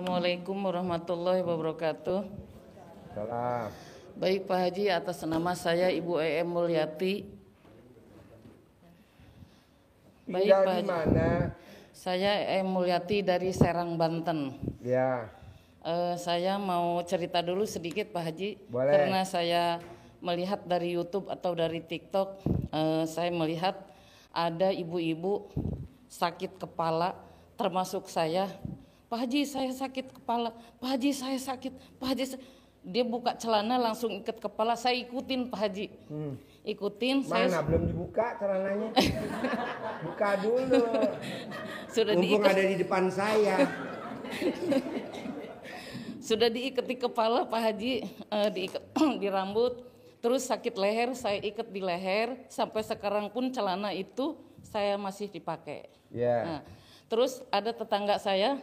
Assalamualaikum warahmatullahi wabarakatuh. Salam. Baik Pak Haji, atas nama saya Ibu EM Mulyati. Baik Tinggal Pak di Haji. mana? Saya EM Mulyati dari Serang, Banten. Ya. Saya mau cerita dulu sedikit Pak Haji. Boleh. Karena saya melihat dari YouTube atau dari TikTok, saya melihat ada ibu-ibu sakit kepala, termasuk saya. Pak Haji, saya sakit kepala. Pak Haji, saya sakit. Pak Haji, dia buka celana langsung ikat kepala. Saya ikutin Pak Haji. Ikutin. Mana belum dibuka celananya? Buka dulu. Sudah Mumpung diikat. ada di depan saya. Sudah diikat di kepala Pak Haji, diikat di rambut. Terus sakit leher, saya ikat di leher. Sampai sekarang pun celana itu saya masih dipakai. Ya. Nah, terus ada tetangga saya,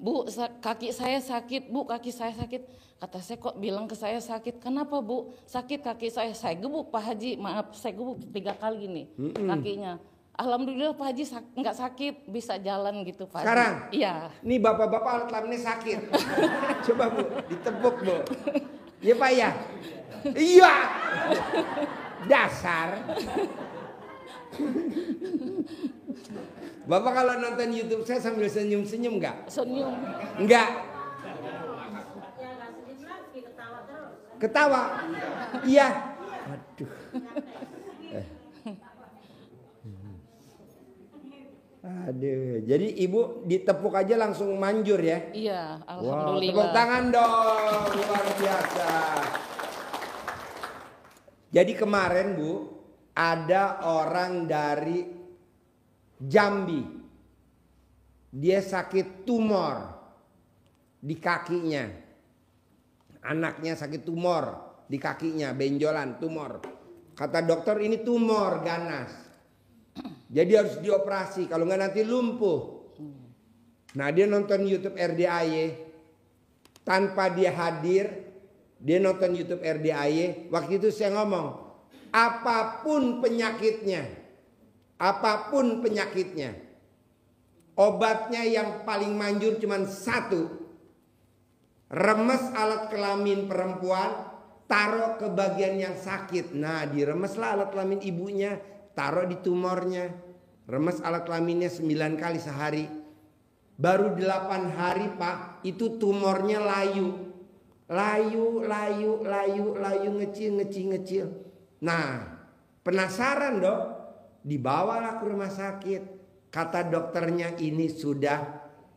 Bu, kaki saya sakit, Bu, kaki saya sakit. Kata saya, kok bilang ke saya sakit? Kenapa Bu? Sakit kaki saya. Saya gebuk Pak Haji, maaf, saya gebuk 3 kali gini kakinya. Alhamdulillah Pak Haji nggak sakit, bisa jalan gitu Pak Haji. Sekarang? Iya. Nih bapak-bapak alat kelaminnya sakit. Coba Bu, ditepuk Bu. Iya Pak ya? Iya. Dasar. Bapak kalau nonton YouTube saya sambil senyum-senyum nggak? Senyum. Enggak. Ketawa. Iya. Aduh. Aduh. Jadi ibu ditepuk aja langsung manjur ya? Iya, Wow, alhamdulillah. tepuk tangan dong, luar biasa. Jadi kemarin Bu, ada orang dari Jambi. Dia sakit tumor di kakinya. Anaknya sakit tumor di kakinya, benjolan, tumor. Kata dokter ini tumor ganas. Jadi harus dioperasi, kalau nggak nanti lumpuh. Nah dia nonton YouTube RDAY. Tanpa dia hadir, dia nonton YouTube RDAY. Waktu itu saya ngomong, apapun penyakitnya, obatnya yang paling manjur cuma satu. Remes alat kelamin perempuan, taruh ke bagian yang sakit. Nah diremeslah alat kelamin ibunya, taruh di tumornya. Remes alat kelaminnya 9 kali sehari. Baru 8 hari Pak, itu tumornya layu. Layu, ngecil. Nah penasaran dong, dibawalah ke rumah sakit. Kata dokternya ini sudah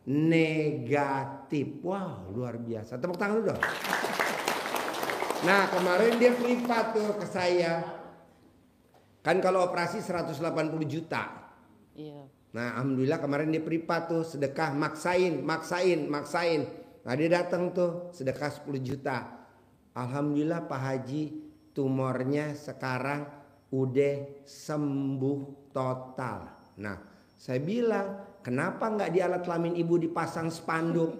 negatif. Wow, luar biasa. Tepuk tangan dulu dong. Nah kemarin dia privat tuh ke saya. Kan kalau operasi 180 juta. Iya. Nah alhamdulillah kemarin dia privat tuh, sedekah maksain. Nah dia datang tuh sedekah 10 juta. Alhamdulillah Pak Haji, tumornya sekarang udah sembuh total. Nah saya bilang, kenapa nggak di alat kelamin ibu dipasang spanduk?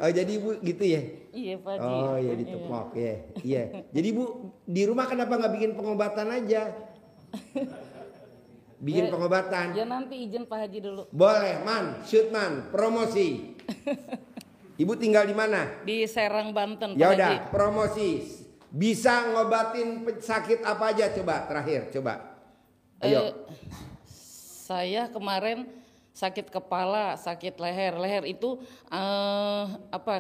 Oh jadi ibu gitu ya? Iya Pak Haji. Oh iya ditepok ya. Iya. Jadi ibu di rumah kenapa nggak bikin pengobatan aja? Bikin pengobatan. Ya nanti izin Pak Haji dulu. Boleh shoot man, promosi. Ibu tinggal di mana? Di Serang, Banten Pak Ya Haji. udah, promosi. Bisa ngobatin sakit apa aja coba terakhir, coba. Ayo. Saya kemarin sakit kepala, sakit leher. Leher itu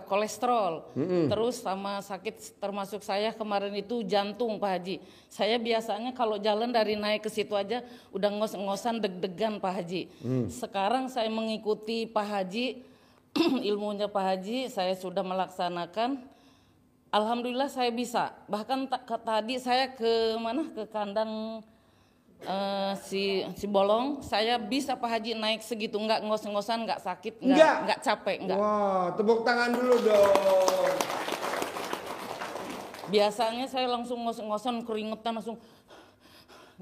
kolesterol. Terus sama sakit termasuk saya kemarin itu jantung Pak Haji. Saya biasanya kalau jalan dari naik ke situ aja udah ngos-ngosan deg-degan Pak Haji. Sekarang saya mengikuti Pak Haji, ilmunya Pak Haji, saya sudah melaksanakan. Alhamdulillah saya bisa. Bahkan tadi saya ke kandang si Bolong, saya bisa Pak Haji naik segitu, nggak ngos-ngosan, nggak sakit, nggak capek, nggak. Wow, tepuk tangan dulu dong. Biasanya saya langsung ngos-ngosan, keringetan langsung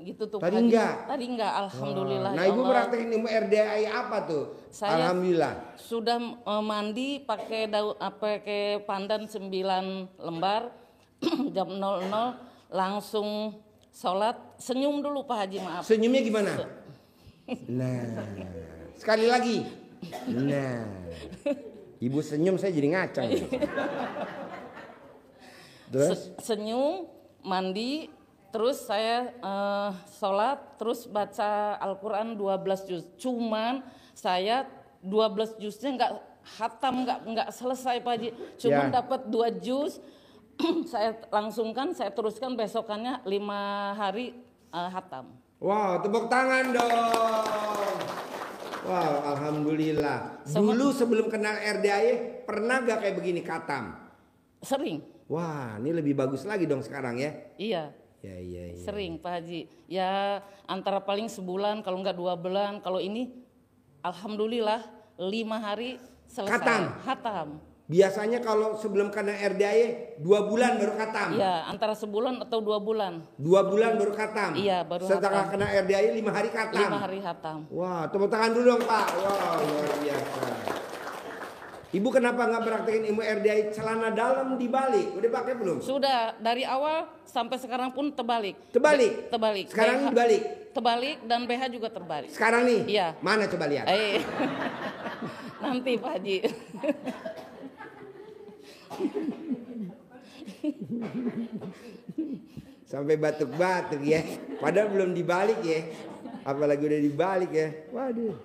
gitu tuh. Tadi Pak Haji. enggak? Tadi enggak, alhamdulillah. Nah ya ibu Allah. praktekin ilmu RDAI apa tuh? Saya Alhamdulillah. sudah mandi pakai pandan 9 lembar jam 00 langsung sholat, senyum dulu Pak Haji, maaf. Senyumnya gimana? Nah, Sekali lagi. Nah, ibu senyum saya jadi ngacang. Terus? Senyum, mandi, terus saya sholat, terus baca Al-Quran 12 juz. Cuman saya 12 juznya nggak hatam, nggak selesai Pak Haji. Cuman dapat 2 juz, saya langsungkan, saya teruskan besokannya 5 hari hatam. Wow, tepuk tangan dong. Wow, alhamdulillah. Dulu sebelum kenal RDAY pernah gak kayak begini katam? Sering. Wah, ini lebih bagus lagi dong sekarang ya? Iya. Ya. Sering Pak Haji. Ya antara paling sebulan, kalau nggak 2 bulan. Kalau ini alhamdulillah 5 hari selesai. Hatam. Biasanya kalau sebelum kena RDAY 2 bulan baru katam. Iya, antara sebulan atau 2 bulan. 2 bulan baru katam. Iya, baru setelah hatam. kena RDAY 5 hari katam. 5 hari hatam. Wah, tepuk tangan dulu dong Pak. Wow, luar biasa. Ibu kenapa nggak praktekin ilmu RDAY celana dalam dibalik? Udah pakai belum? Sudah, dari awal sampai sekarang pun terbalik. Terbalik. Sekarang dibalik. Terbalik dan BH juga terbalik. Sekarang nih? Iya. Mana coba lihat? Nanti Pak Haji. Sampai batuk-batuk ya. Padahal belum dibalik ya. Apalagi udah dibalik ya. Waduh.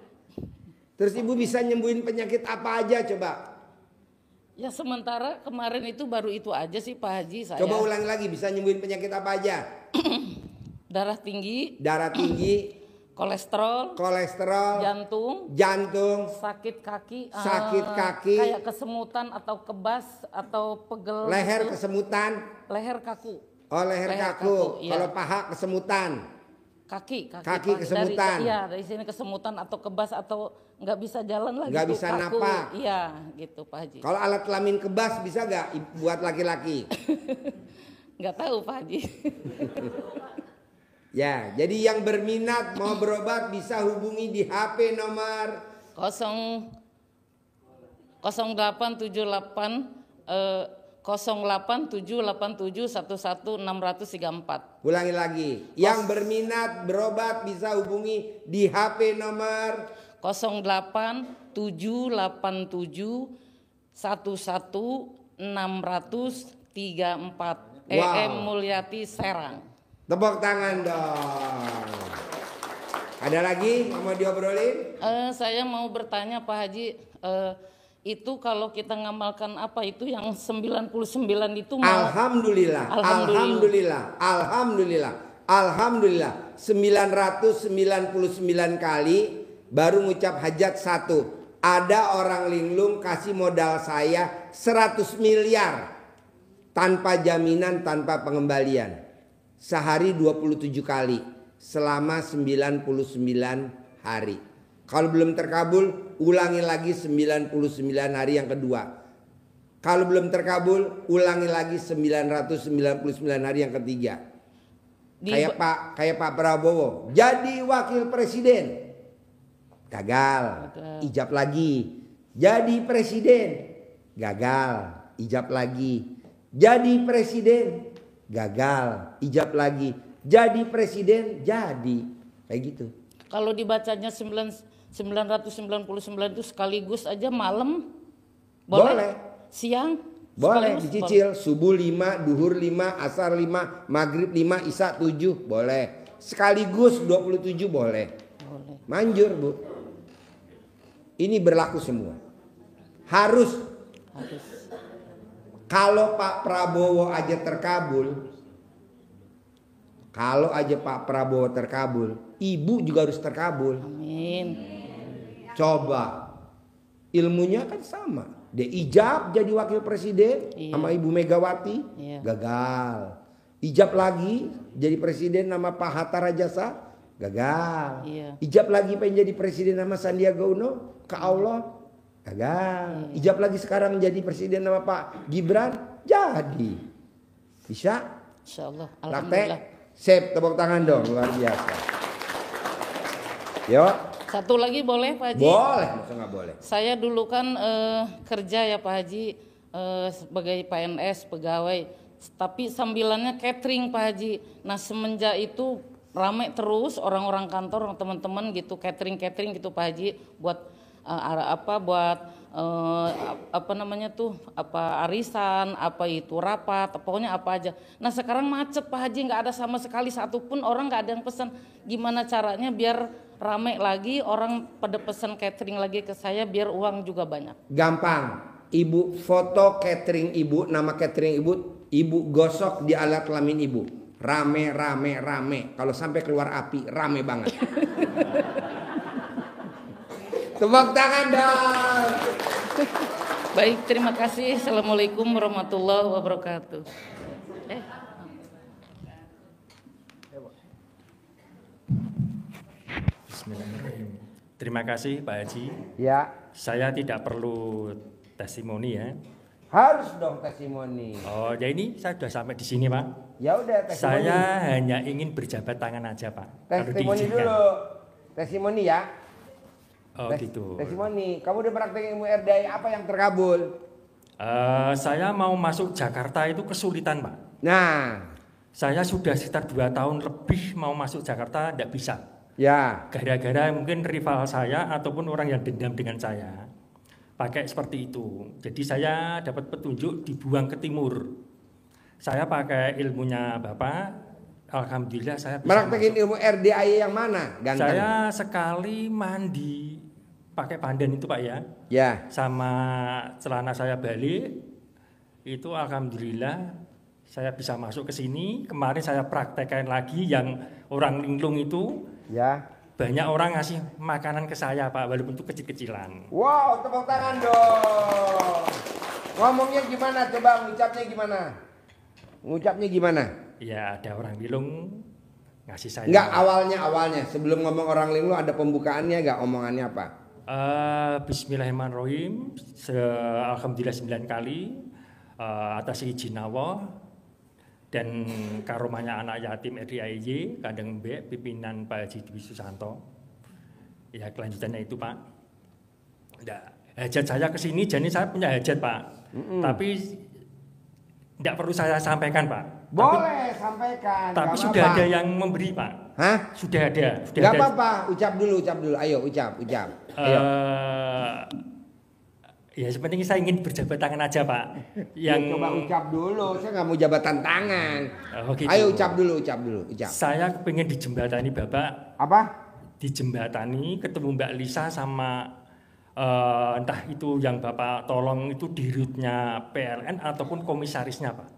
Terus ibu bisa nyembuhin penyakit apa aja coba? Ya sementara kemarin itu baru itu aja sih Pak Haji saya. Coba ulang lagi, bisa nyembuhin penyakit apa aja? Darah tinggi. Kolesterol, jantung, sakit kaki, kayak kesemutan atau kebas atau pegel. Leher kesemutan, leher kaku. Oh leher kaku. Iya. Kalau paha kesemutan, kaki kesemutan. Dari sini kesemutan atau kebas atau nggak bisa jalan lagi. Nggak bisa kaku. napak. Iya, gitu Pak Haji. Kalau alat kelamin kebas bisa nggak buat laki-laki? Nggak tahu Pak Haji. Ya, jadi yang berminat mau berobat bisa hubungi di HP nomor 0878 0878711634. Ulangi lagi. Yang berminat berobat bisa hubungi di HP nomor 0878111634. Wow. EM Mulyati Serang. Tepuk tangan dong. Ada lagi yang mau diobrolin? Saya mau bertanya Pak Haji, itu kalau kita ngamalkan apa itu yang 99 itu Alhamdulillah. 999 kali baru ngucap hajat 1. Ada orang linglung kasih modal saya 100 miliar tanpa jaminan, tanpa pengembalian. Sehari 27 kali selama 99 hari. Kalau belum terkabul, ulangi lagi 99 hari yang kedua. Kalau belum terkabul, ulangi lagi 999 hari yang ketiga. Kayak Pak Prabowo, jadi wakil presiden. Gagal, ijab lagi. Jadi presiden, gagal, ijab lagi. Jadi presiden, gagal, ijab lagi. Jadi presiden, jadi. Kayak gitu. Kalau dibacanya 999 itu sekaligus aja malam boleh? Siang boleh dicicil. Subuh 5, duhur 5, asar 5, maghrib 5, isya 7 boleh. Sekaligus 27 boleh. Manjur Bu. Ini berlaku semua. Harus. Kalau Pak Prabowo aja terkabul, kalau aja Pak Prabowo terkabul, Ibu juga harus terkabul. Amin. Coba, ilmunya kan sama. Dia ijab jadi wakil presiden sama Ibu Megawati, gagal. Ijab lagi jadi presiden sama Pak Hatta Rajasa, gagal. Ijab lagi pengen jadi presiden sama Sandiaga Uno, ke Allah, gagal. Ijab lagi sekarang jadi presiden sama Pak Gibran, jadi. Bisa? Insyaallah. Alhamdulillah. Sip, tepuk tangan dong, luar biasa. Yuk. Satu lagi boleh Pak Haji? Boleh, masa nggak boleh? Saya dulu kan kerja ya Pak Haji sebagai PNS pegawai, tapi sambilannya catering Pak Haji. Nah semenjak itu rame terus orang-orang kantor, teman-teman gitu, catering gitu Pak Haji, buat apa namanya tuh, apa arisan, apa itu rapat, pokoknya apa aja. Nah sekarang macet Pak Haji, nggak ada sama sekali satupun orang, nggak ada yang pesan. Gimana caranya biar rame lagi, orang pada pesan catering lagi ke saya, biar uang juga banyak? Gampang, ibu foto catering ibu, nama catering ibu gosok di alat kelamin ibu. Rame. Kalau sampai keluar api, rame banget. Tepuk tangan dong. Baik, terima kasih. Assalamualaikum warahmatullahi wabarakatuh. Bismillahirrahmanirrahim. Terima kasih Pak Haji. Ya. Saya tidak perlu testimoni ya. Harus dong testimoni. Oh, ya ini saya sudah sampai di sini Pak. Ya udah testimoni. Saya hanya ingin berjabat tangan aja Pak. Testimoni dulu. Testimoni ya. Oh gitu. Testimoni. Kamu udah praktek ilmu RDI, apa yang terkabul? Saya mau masuk Jakarta itu kesulitan Pak. Nah. Saya sudah sekitar 2 tahun lebih mau masuk Jakarta, tidak bisa. Ya. Gara-gara mungkin rival saya ataupun orang yang dendam dengan saya. Pakai seperti itu. Jadi saya dapat petunjuk dibuang ke timur. Saya pakai ilmunya Bapak. Alhamdulillah saya bisa Praktekin masuk. ilmu RDI yang mana? Ganteng. Saya sekali mandi pakai pandan itu Pak ya. Ya. Sama celana saya balik. Itu alhamdulillah saya bisa masuk ke sini. Kemarin saya praktekkan lagi yang orang linglung itu. Ya. Banyak orang ngasih makanan ke saya Pak, walaupun itu kecil-kecilan. Wow, tepuk tangan dong. Ngomongnya gimana? Coba ngucapnya gimana? Ngucapnya gimana? Ya ada orang linglung ngasih saya. Enggak, awalnya. Sebelum ngomong orang linglung ada pembukaannya enggak? Omongannya apa? Bismillahirrahmanirrahim. Alhamdulillah 9 kali atas izin Allah. Dan karomanya anak yatim RDIY Kandang Mbek pimpinan Pak Haji Dwi Susanto. Ya kelanjutannya itu Pak. Nah, hajat saya ke sini, jadi saya punya hajat Pak. Tapi tidak perlu saya sampaikan Pak. Boleh sampaikan. Tapi sudah ada yang memberi Pak. Hah? Sudah ada. Gak apa-apa, ucap dulu. Ayo ucap. Ayo. Ya sepenting saya ingin berjabat tangan aja Pak. Yang coba ucap dulu, saya nggak mau jabatan tangan. Oh, gitu. Ayo ucap dulu. Saya pengen dijembatani Bapak. Apa? Dijembatani ketemu Mbak Lisa sama entah itu yang Bapak tolong itu dirutnya PLN ataupun komisarisnya Pak.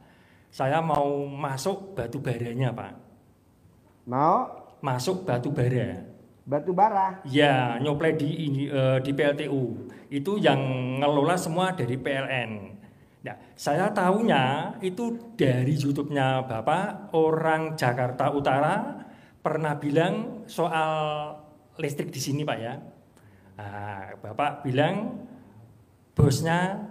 Saya mau masuk batu baranya Pak. Mau? Masuk batu bara. Batu bara? Ya, nyoplay di PLTU. Itu yang ngelola semua dari PLN. Nah, saya tahunya itu dari YouTube-nya Bapak, orang Jakarta Utara pernah bilang soal listrik di sini Pak ya. Nah, Bapak bilang bosnya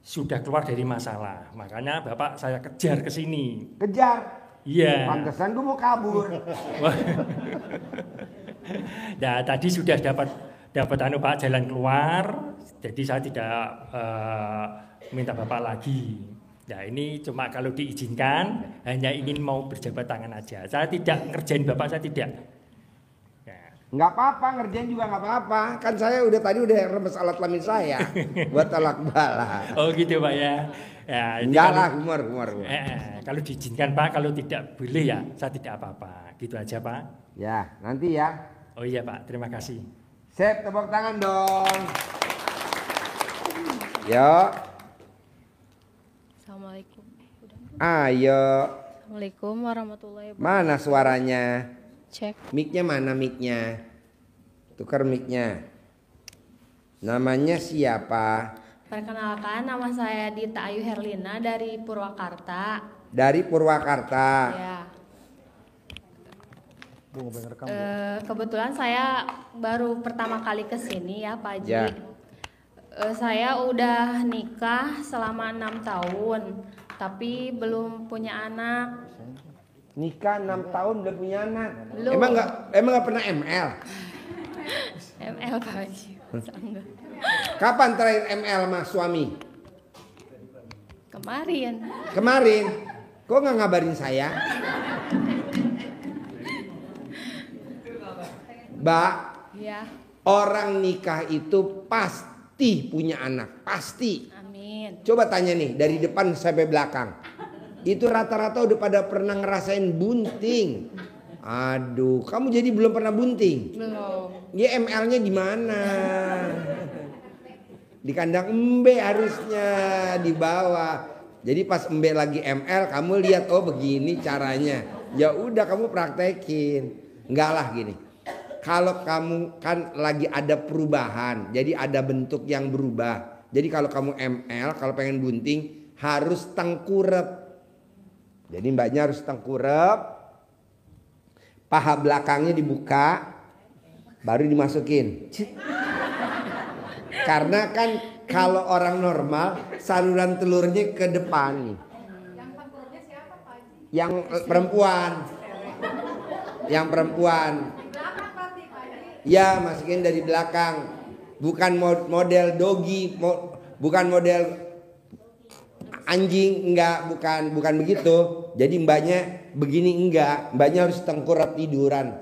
sudah keluar dari masalah. Makanya Bapak saya kejar ke sini. Kejar? Iya. Pantesan gue mau kabur. Nah, tadi sudah dapat Pak jalan keluar, jadi saya tidak minta Bapak lagi. Nah ini cuma kalau diizinkan, hanya ingin mau berjabat tangan aja. Saya tidak ngerjain Bapak, saya tidak. Nah. Nggak apa-apa, ngerjain juga nggak apa-apa. Kan saya tadi udah remes alat kelamin saya buat talak bala. Oh gitu Pak ya. Ya enggak lah, humor. Kalau diizinkan Pak, kalau tidak boleh ya saya tidak apa-apa. Gitu aja Pak. Ya, nanti ya. Oh iya Pak, terima kasih. Sip, tepuk tangan dong. Yo. Assalamualaikum. Ayo. Assalamualaikum warahmatullahi wabarakatuh. Mana suaranya? Cek. Mic-nya mana mic-nya? Tukar mic-nya. Namanya siapa? Perkenalkan, nama saya Dita Ayu Herlina dari Purwakarta. Dari Purwakarta. Ya. Kebetulan saya baru pertama kali kesini ya Pak Haji. Ya. Saya udah nikah selama 6 tahun, tapi belum punya anak. Nikah 6 tahun belum punya anak. Belum. Emang nggak pernah ML? ML Pak Haji. Enggak. Kapan terakhir ML sama suami? Kemarin. Kemarin. Kok nggak ngabarin saya? Mbak, Iya. orang nikah itu pasti punya anak, pasti. Amin. Coba tanya nih dari depan sampai belakang. Itu rata-rata udah pada pernah ngerasain bunting. Aduh, kamu jadi belum pernah bunting? Belum. Ya ML-nya di mana? Di kandang embe harusnya di bawah. Jadi pas embe lagi ML kamu lihat oh begini caranya. Ya udah kamu praktekin. Enggak lah gini. Kalau kamu kan lagi ada perubahan, jadi ada bentuk yang berubah. Jadi kalau kamu ML, kalau pengen bunting harus tengkurep. Jadi mbaknya harus tengkurep, paha belakangnya dibuka, baru dimasukin. Karena kan kalau orang normal saluran telurnya ke depan nih. Yang tengkurapnya siapa Pak Haji? Yang perempuan. Yang perempuan. Ya masukin dari belakang. Bukan model doggy, bukan model anjing, enggak, bukan begitu. Jadi mbaknya begini enggak, mbaknya harus tengkurap tiduran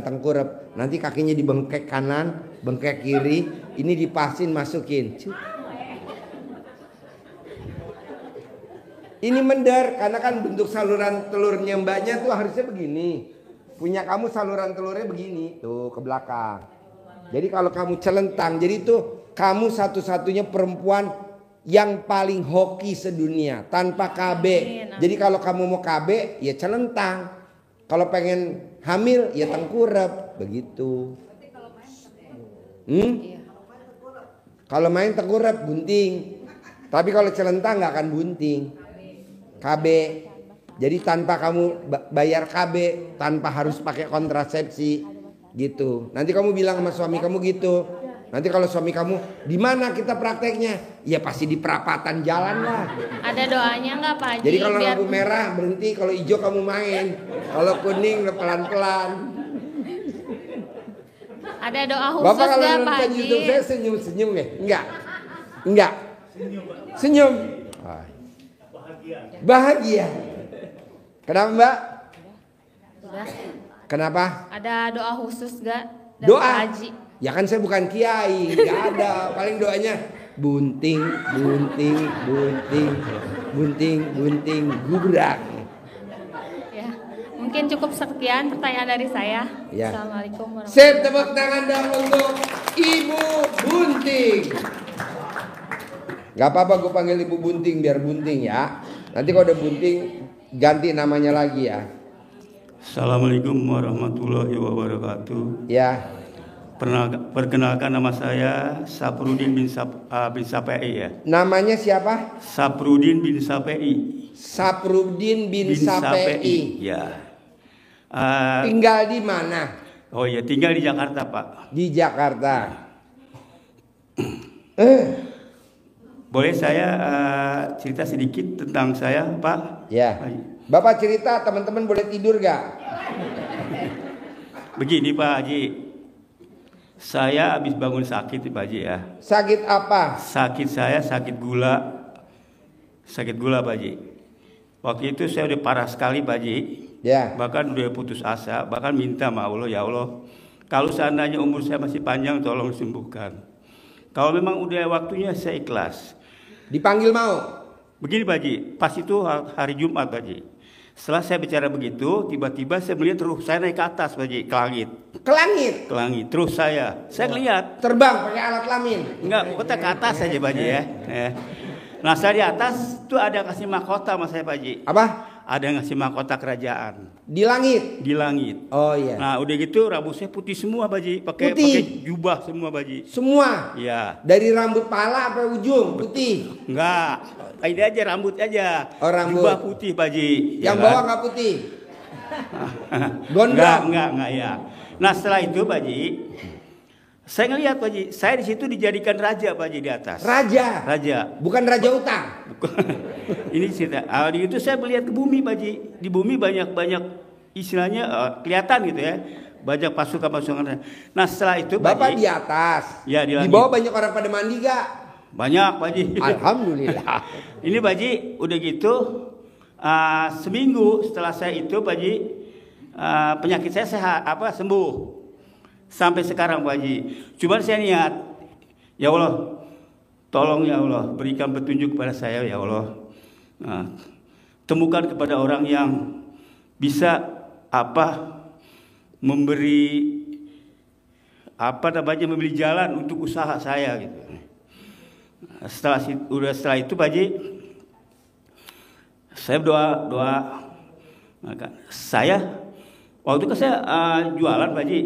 tengkurap. Nanti kakinya dibengkek kanan, bengkek kiri, ini dipasin masukin. Ini mender karena kan bentuk saluran telurnya mbaknya tuh harusnya begini. Punya kamu saluran telurnya begini tuh ke belakang. Jadi kalau kamu celentang, jadi tuh kamu satu-satunya perempuan yang paling hoki sedunia tanpa KB. Jadi kalau kamu mau KB ya celentang. Kalau pengen hamil ya tengkurap begitu. Kalau main tengkurap bunting. Tapi kalau celentang nggak akan bunting. KB. Jadi tanpa kamu bayar KB, tanpa harus pakai kontrasepsi gitu. Nanti kamu bilang sama suami kamu gitu. Nanti kalau suami kamu, di mana kita prakteknya? Ya pasti di perapatan jalan lah. Ada doanya nggak Pak Haji? Jadi kalau lampu merah berhenti, kalau hijau kamu main, kalau kuning pelan-pelan. Ada doa khusus Bapak kalau nggak Pak nonton Haji? YouTube saya senyum-senyum ya? Enggak. Senyum. Bahagia. Kenapa Mbak? Sudah. Kenapa? Ada doa khusus nggak? dari Doa. Pak Haji? Ya kan saya bukan kiai, nggak ada. Paling doanya bunting, gubrak. Ya, mungkin cukup sekian pertanyaan dari saya. Ya. Assalamualaikum warahmatullahi Sip, tepuk tangan dong untuk Ibu Bunting. Gak apa-apa gue panggil Ibu Bunting biar bunting ya. Nanti kalau udah bunting ganti namanya lagi ya. Assalamualaikum warahmatullahi wabarakatuh. Ya. Perkenalkan nama saya Saprudin bin Sapei ya. Namanya siapa? Saprudin bin Sapei. Saprudin bin Sapei. Ya. Tinggal di mana? Oh ya, tinggal di Jakarta Pak. Di Jakarta. Boleh saya cerita sedikit tentang saya Pak? Ya. Bapak cerita, teman-teman boleh tidur gak? Begini Pak Haji. Saya habis bangun sakit Pak Haji ya. Sakit apa? Sakit saya sakit gula. Sakit gula Pak Haji. Waktu itu saya udah parah sekali Pak Haji. Ya. Bahkan udah putus asa, bahkan minta sama Allah, ya Allah, kalau seandainya umur saya masih panjang tolong sembuhkan. Kalau memang udah waktunya saya ikhlas. Dipanggil mau? Begini Pak Haji, pas itu hari Jumat Pak Haji. Setelah saya bicara begitu, tiba-tiba saya melihat ruh saya naik ke atas Pak Haji, ke langit. Ke langit? Ke langit, terus saya lihat. Terbang pakai alat kelamin? Enggak, pokoknya ke atas saja Pak Haji ya. Nah saya di atas tuh ada kasih mahkota sama saya Pak Haji. Apa? Ada ngasih mahkota kerajaan. Di langit? Di langit. Oh iya. Nah udah gitu rambut saya putih semua Pak Haji. Pakai jubah semua Pak Haji. Semua? Iya. Dari rambut pala sampai ujung putih? Enggak. Ini aja rambut aja. Oh rambut. Jubah putih Pak Haji. Yang Ya bawah kan? nggak putih? Gondrong? Enggak ya. Nah setelah itu Pak Haji, saya ngelihat Pak Haji, saya di situ dijadikan raja Pak Haji di atas. Raja? Raja. Bukan raja utang? Ini cerita. Di itu saya melihat ke bumi Pak Haji. Di bumi banyak istilahnya kelihatan gitu ya. Banyak pasukan-pasukan. Nah setelah itu Pak Bapak Haji, di atas? Ya di langit. Di bawah banyak orang pada mandi gak? Banyak Pak Haji. Alhamdulillah. Ini Pak Haji udah gitu seminggu setelah saya itu Pak Haji penyakit saya sembuh. sampai sekarang Pak Haji. Cuman saya niat, ya Allah, tolong ya Allah berikan petunjuk kepada saya ya Allah. Nah, temukan kepada orang yang bisa memberi memberi jalan untuk usaha saya gitu. Setelah itu Pak Haji, saya doa. Saya waktu itu saya jualan Pak Haji.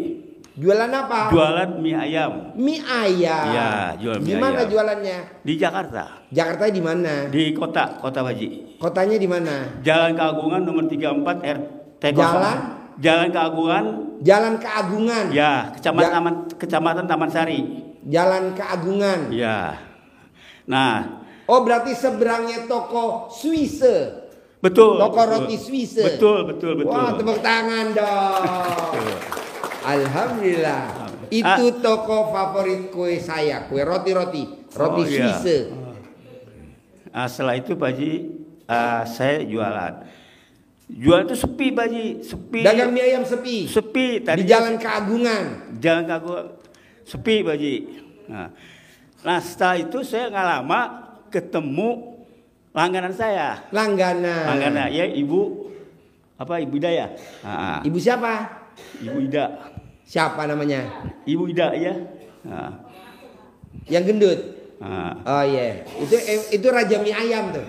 Jualan apa? Jualan mie ayam. Mie ayam. Ya, jual mie Di mana ayam. jualannya? Di Jakarta. Jakarta di mana? Di kota Pak Haji. Kotanya di mana? Jalan Keagungan nomor 34 RT 0. Jalan Keagungan. Jalan Keagungan. Ya, Kecamatan Taman Sari. Jalan Keagungan. Ya. Nah, Oh, berarti seberangnya toko Swiss. betul. Toko betul. roti Swiss. Betul. Wah, tepuk tangan dong. Alhamdulillah. Itu toko favorit kue saya, kue roti iya. Swiss. Setelah itu Pak Haji, saya jualan. Jualan itu sepi Pak Haji, sepi. Dagang mie ayam sepi. Sepi Di Jalan Keagungan. Jalan Keagungan sepi Pak Haji. Nah, setelah itu saya nggak lama ketemu langganan saya. Langganan. Ya Ibu Ida ya. Ibu siapa? Ibu Ida. Siapa namanya? Ibu Ida ya. Yang gendut. Oh yeah. iya. Itu raja mie ayam tuh.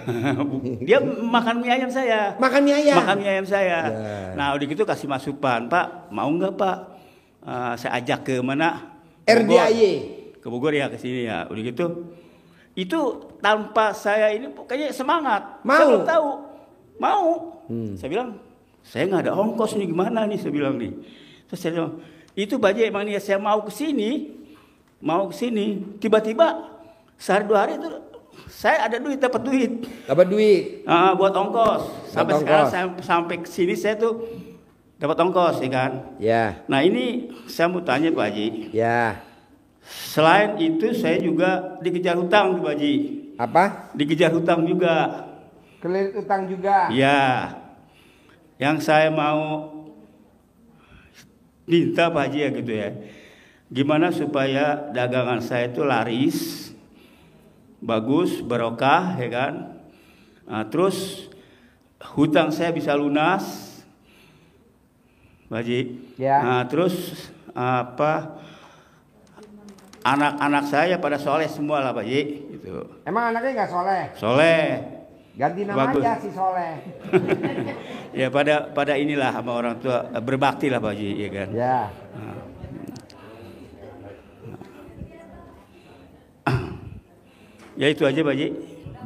Dia makan mie ayam saya. Makan mie ayam. Makan mie ayam saya. Yeah. Nah, udah gitu kasih masukan, Pak, mau nggak Pak? Saya ajak ke mana? RDAY. Ke Bogor ya, ke sini ya. Udah gitu. Itu tanpa saya ini kayaknya semangat. Mau. Saya belum tahu. Mau. Saya bilang, saya nggak ada ongkos nih, gimana nih? Saya bilang nih. Terus saya bilang, itu Pak Haji emang nih saya mau ke sini. Tiba-tiba sehari 2 hari itu saya ada duit, dapat duit. Buat ongkos. Sampai ke sini saya tuh dapat ongkos ya kan. Ya. Nah, ini saya mau tanya Pak Haji. Ya. Selain itu saya juga dikejar hutang Pak Haji. Apa? Dikejar hutang juga. Kelilit utang juga. Ya. Yang saya mau minta Pak Haji ya gitu ya. Gimana supaya dagangan saya itu laris, bagus, barokah ya kan. Nah, terus hutang saya bisa lunas Pak Haji. Ya. Nah, terus anak-anak saya pada soleh semua lah Pak Haji gitu. Emang anaknya nggak soleh? Soleh. Ganti nama Bagus. aja si soleh. Ya pada inilah sama orang tua berbakti lah Pak Haji ya kan. Ya. Ya itu aja Pak Haji.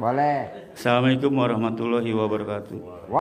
Boleh. Assalamualaikum warahmatullahi wabarakatuh.